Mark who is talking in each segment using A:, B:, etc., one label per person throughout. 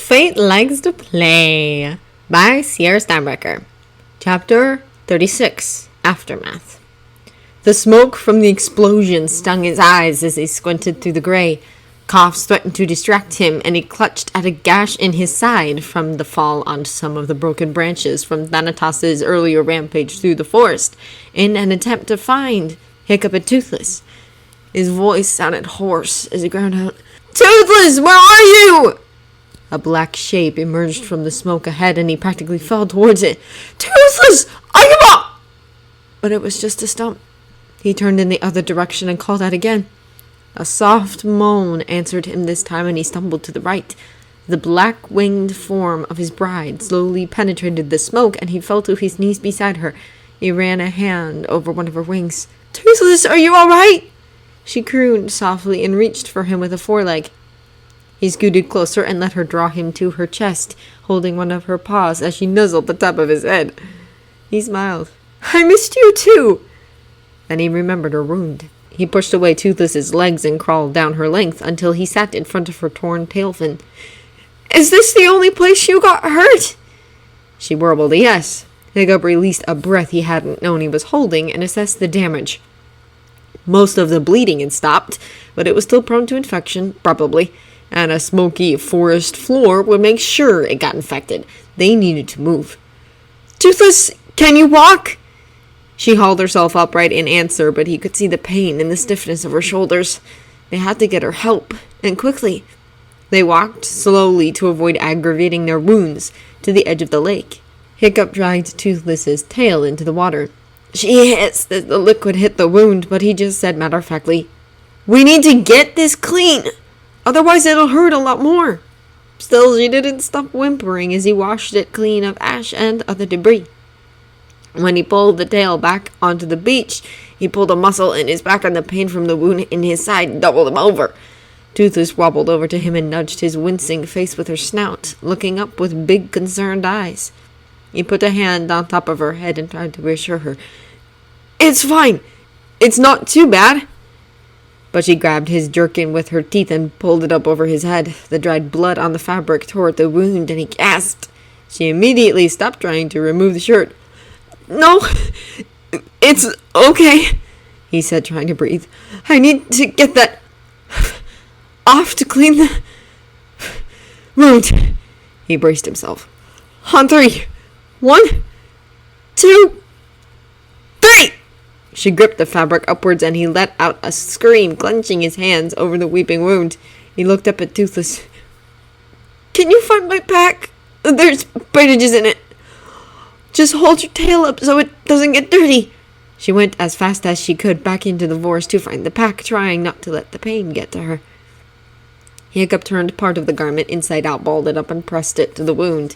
A: Fate Likes to Play by Sierra Steinbecker. Chapter 36, Aftermath. The smoke from the explosion stung his eyes as he squinted through the gray. Coughs threatened to distract him, and he clutched at a gash in his side from the fall onto some of the broken branches from Thanatos' earlier rampage through the forest in an attempt to find Hiccup and Toothless. His voice sounded hoarse as he ground out, "Toothless, where are you?" A black shape emerged from the smoke ahead, and he practically fell towards it. "Toothless, I give up!" But it was just a stump. He turned in the other direction and called out again. A soft moan answered him this time, and he stumbled to the right. The black-winged form of his bride slowly penetrated the smoke, and he fell to his knees beside her. He ran a hand over one of her wings. "Toothless, are you all right?" She crooned softly and reached for him with a foreleg. He scooted closer and let her draw him to her chest, holding one of her paws as she nuzzled the top of his head. He smiled. "I missed you too." Then he remembered her wound. He pushed away Toothless's legs and crawled down her length until he sat in front of her torn tail fin. "Is this the only place you got hurt?" She warbled a yes. Hiccup released a breath he hadn't known he was holding and assessed the damage. Most of the bleeding had stopped, but it was still prone to infection, probably, and a smoky forest floor would make sure it got infected. They needed to move. "Toothless, can you walk?" She hauled herself upright in answer, but he could see the pain and the stiffness of her shoulders. They had to get her help, and quickly. They walked slowly to avoid aggravating their wounds to the edge of the lake. Hiccup dragged Toothless's tail into the water. She hissed as the liquid hit the wound, but he just said matter-of-factly, "We need to get this clean. Otherwise it'll hurt a lot more." Still, she didn't stop whimpering as he washed it clean of ash and other debris. When he pulled the tail back onto the beach, he pulled a muscle in his back, and the pain from the wound in his side doubled him over. Toothless wobbled over to him and nudged his wincing face with her snout, looking up with big concerned eyes. He put a hand on top of her head and tried to reassure her. "It's fine. It's not too bad." But she grabbed his jerkin with her teeth and pulled it up over his head. The dried blood on the fabric tore at the wound, and he gasped. She immediately stopped trying to remove the shirt. "No, it's okay," he said, trying to breathe. "I need to get that off to clean the wound." He braced himself. "On 3. 1, 2, 3! She gripped the fabric upwards, and he let out a scream, clenching his hands over the weeping wound. He looked up at Toothless. "Can you find my pack? There's bandages in it. Just hold your tail up so it doesn't get dirty." She went as fast as she could back into the forest to find the pack, trying not to let the pain get to her. Hiccup turned part of the garment inside out, balled it up, and pressed it to the wound.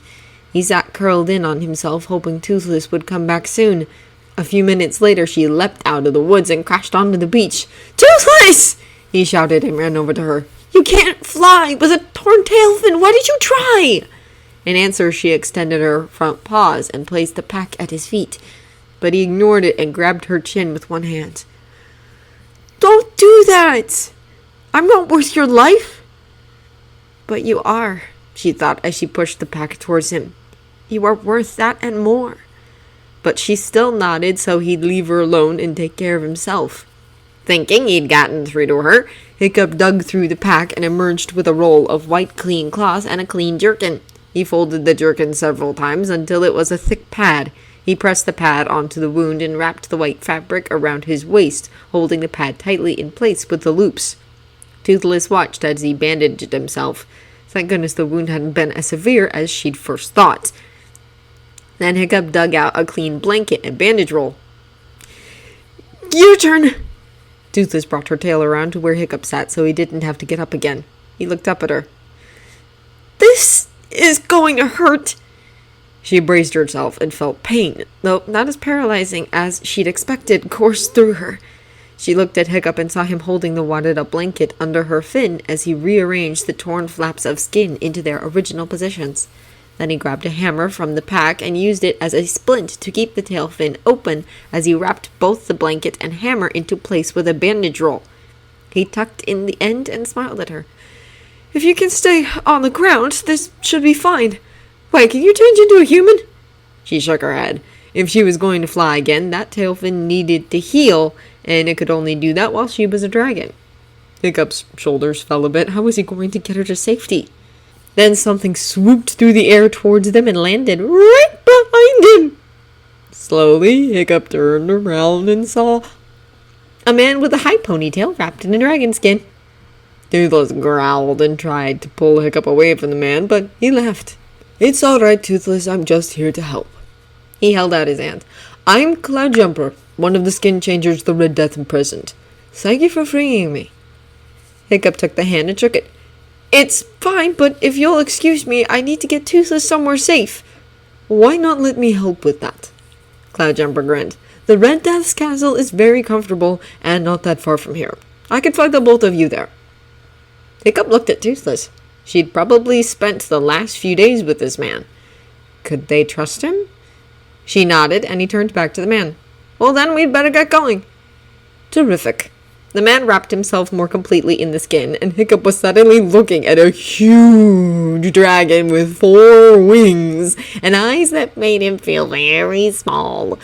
A: He sat curled in on himself, hoping Toothless would come back soon. A few minutes later, she leapt out of the woods and crashed onto the beach. "Toothless!" he shouted and ran over to her. "You can't fly with a torn tail fin. Why did you try?" In answer, she extended her front paws and placed the pack at his feet, but he ignored it and grabbed her chin with one hand. "Don't do that! I'm not worth your life." "But you are," she thought as she pushed the pack towards him. "You are worth that and more." But she still nodded so he'd leave her alone and take care of himself. Thinking he'd gotten through to her, Hiccup dug through the pack and emerged with a roll of white clean cloth and a clean jerkin. He folded the jerkin several times until it was a thick pad. He pressed the pad onto the wound and wrapped the white fabric around his waist, holding the pad tightly in place with the loops. Toothless watched as he bandaged himself. Thank goodness the wound hadn't been as severe as she'd first thought. Then Hiccup dug out a clean blanket and bandage roll. "Your turn!" Toothless brought her tail around to where Hiccup sat so he didn't have to get up again. He looked up at her. "This is going to hurt." She braced herself and felt pain, though not as paralyzing as she'd expected, course through her. She looked at Hiccup and saw him holding the wadded-up blanket under her fin as he rearranged the torn flaps of skin into their original positions. Then he grabbed a hammer from the pack and used it as a splint to keep the tail fin open as he wrapped both the blanket and hammer into place with a bandage roll. He tucked in the end and smiled at her.
B: If you can stay on the ground, this should be fine. Wait, can you change into a human?
A: She shook her head. If she was going to fly again, that tailfin needed to heal, and it could only do that while she was a dragon. Hiccup's shoulders fell a bit. How was he going to get her to safety? Then something swooped through the air towards them and landed right behind him. Slowly, Hiccup turned around and saw a man with a high ponytail wrapped in a dragon skin. Toothless growled and tried to pull Hiccup away from the man, but he laughed. It's all right, Toothless. I'm just here to help. He held out his hand. I'm Cloudjumper, one of the skin changers the Red Death imprisoned. Thank you for freeing me. Hiccup took the hand and shook it. It's fine, but if you'll excuse me, I need to get Toothless somewhere safe. Why not let me help with that? Cloudjumper grinned. The Red Death's castle is very comfortable and not that far from here. I could fly the both of you there. Hiccup looked at Toothless. She'd probably spent the last few days with this man. Could they trust him? She nodded, and he turned back to the man. Well, then we'd better get going. Terrific. The man wrapped himself more completely in the skin, and Hiccup was suddenly looking at a huge dragon with 4 wings and eyes that made him feel very small.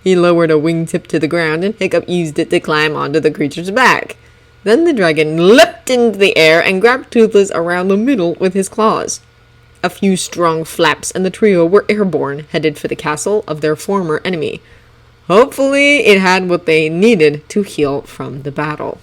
A: He lowered a wingtip to the ground, and Hiccup used it to climb onto the creature's back. Then the dragon leapt into the air and grabbed Toothless around the middle with his claws. A few strong flaps, and the trio were airborne, headed for the castle of their former enemy. Hopefully, it had what they needed to heal from the battle.